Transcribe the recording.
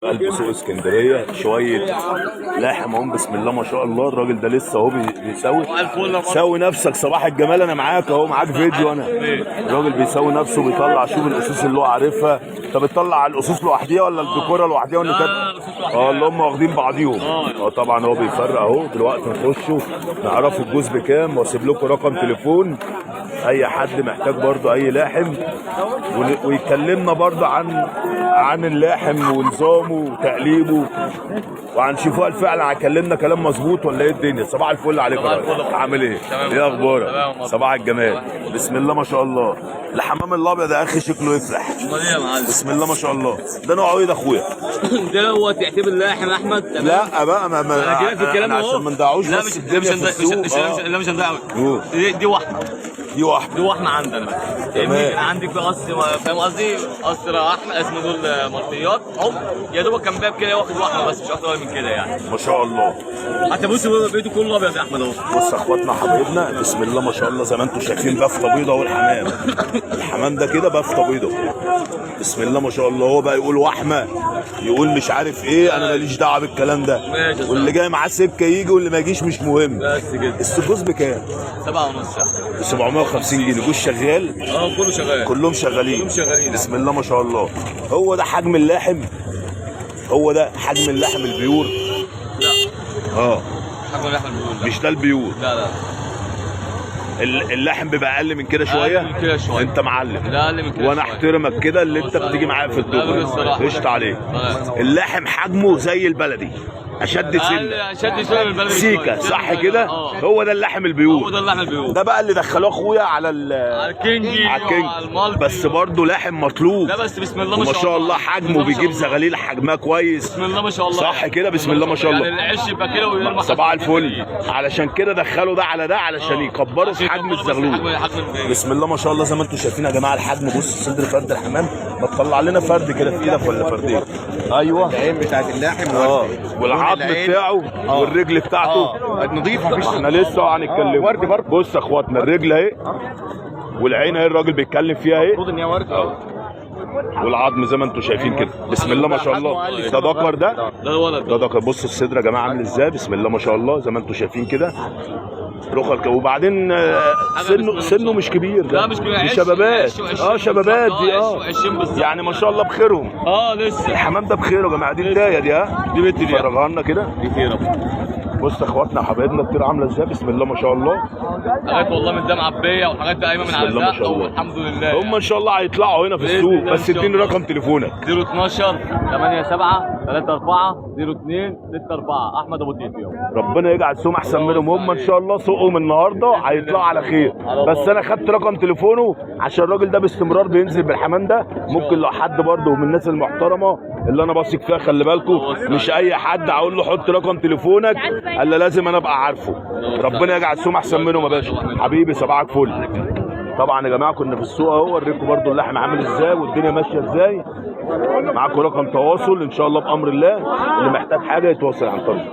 قلب سوق اسكندريه شويه لاحم اهو. بسم الله ما شاء الله. الراجل ده لسه اهو بيسوي. سوي نفسك صباح الجمال. انا معاك اهو، معاك فيديو. انا الراجل بيسوي نفسه، بيطلع شوف الاسوس اللي هو عارفها. انت بتطلع الاسوس لوحديها ولا الديكوره لوحديها ولا كده؟ اللي هم واخدين بعضيهم. طبعا هو بيفرق اهو. دلوقتي نخشوا نعرفوا الجوز بكام، واسيب لكم رقم تليفون اي حد محتاج برضو اي لاحم، ويكلمنا برضو عن اللاحم ونظامه وتقليبه، وهنشوفوا هل فعلا هيكلمنا كلام مظبوط ولا ايه الدنيا. صباح الفل عليك يا راجل، عامل ايه؟ ايه اخبارك؟ صباح الجمال. بسم الله ما شاء الله. الحمام الابيض يا اخي شكله يفرح. امال ايه يا معلم؟ بسم الله ما شاء الله. ده نوعه ايه ده اخويا؟ ده هو تعتبر اللاحم احمد. تمام. لا بقى انا جاي في الكلام اهو عشان ما ندعوش لا بس مش الدنيا في السوق. لا مش هندعوش. دي واحده. دي واحده. دي واحده عندنا. تمام. عندك في قصر، فاهم قصدي؟ قصر احمد اسمه دول مرطيات اهو. يا دوبك كان باب كده واخد واحده بس، مش اكتر من كده يعني. ما شاء الله. حتى بص بيته كله ابيض يا احمد اهو. بص يا اخواتنا حبايبنا، بسم الله ما شاء الله. زي ما انتم شايفين بفته بيضه والحمام. الحمام ده كده بفته بيضه. بسم الله ما شاء الله. هو بقى يقول وحمه، يقول مش عارف ايه، انا ماليش دعوه بالكلام ده. واللي جاي معاه سكه يجي واللي ما يجيش مش مهم. بس كده. السجوز بكام؟ 7.5. ب 750 جنيه. جوز شغال؟ كله شغال. كلهم شغالين. كلهم شغالين. بسم الله ما شاء الله. هو ده حجم اللحم؟ هو ده حجم اللحم البيور؟ لا. حجم اللحم البيور. مش ده البيور؟ لا. اللحم بيبقى اقل من كده شويه. اقل من كده شويه. انت معلم. لا اقل من كده. وانا احترمك كده اللي انت بتيجي معايا في الدغري. قشطه عليك. اللحم حجمه زي البلدي، اشد سنه. اشد شويه من البلدي. سيكا صح كده؟ هو ده اللحم البيور. هو ده اللحم البيور. ده بقى اللي دخلوه اخويا على الكينجي. على الكينج. بس برضه لحم مطلوب. لا بس بسم الله ما شاء الله. حجمه بيجيب زغاليل حجمها كويس. بسم الله ما شاء الله. صح كده؟ بسم الله ما شاء الله. يعني العش يبقى كده ويرمى. صباح الفل. علشان كده دخلوا ده على ده، علشان يكبروا في حجم الزغلول. بسم الله ما شاء الله. زي ما انتم شايفين يا جماعه الحجم. بص صدر فرد الحمام. ما تطلع لنا فرد كده في ايدك ولا فردين؟ ايوه. العين بتاعت اللحم. والعظم بتاعه والرجل بتاعته نظيفه. مفيش. احنا لسه هنتكلم. ورد برضه. بص يا اخواتنا، الرجل اهي والعين اهي الراجل بيتكلم فيها اهي. المفروض ان هي ورد. والعظم زي ما انتم شايفين كده. بسم الله ما شاء الله. ده ذكر ده؟ ده الولد. ده ذكر. بص الصدر يا جماعه عامل ازاي. بسم الله ما شاء الله. زي ما انتم شايفين كده رخل. وبعدين سنه مش كبير. لا مش كبير. دي شبابات. شبابات دي. 20 بالظبط. يعني ما شاء الله بخيرهم. لسه. الحمام ده بخير يا جماعه. دي بدايه دي. دي بنت دي. فرجها لنا كده. دي خيره. بص يا اخواتنا حبايبنا الطير عامله ازاي. بسم الله ما شاء الله. حاجات والله من ده معبيه وحاجات قايمه من على الزق والحمد لله. هم ان شاء الله هيطلعوا هنا في السوق. بس اديني رقم تليفونك. 012 87 34 02 64. احمد ابو تيتي. ربنا يجعل سوم احسن منهم. هم ان شاء الله سوقهم النهارده هيطلعوا على خير. بس انا خدت رقم تليفونه عشان الراجل ده باستمرار بينزل بالحمام ده. ممكن لو حد برده من الناس المحترمه اللي انا بثق فيها، خلي بالكم مش اي حد اقول له حط رقم تليفونك الا لازم انا ابقى عارفه. ربنا يجعل سوم احسن منهم يا باشا. حبيبي صباحك فل. طبعا يا جماعه كنا في السوق اهو، اوريكم برده اللحم عامل ازاي والدنيا ماشيه ازاي. معاكم رقم تواصل ان شاء الله بامر الله. اللي محتاج حاجه يتواصل عن طريق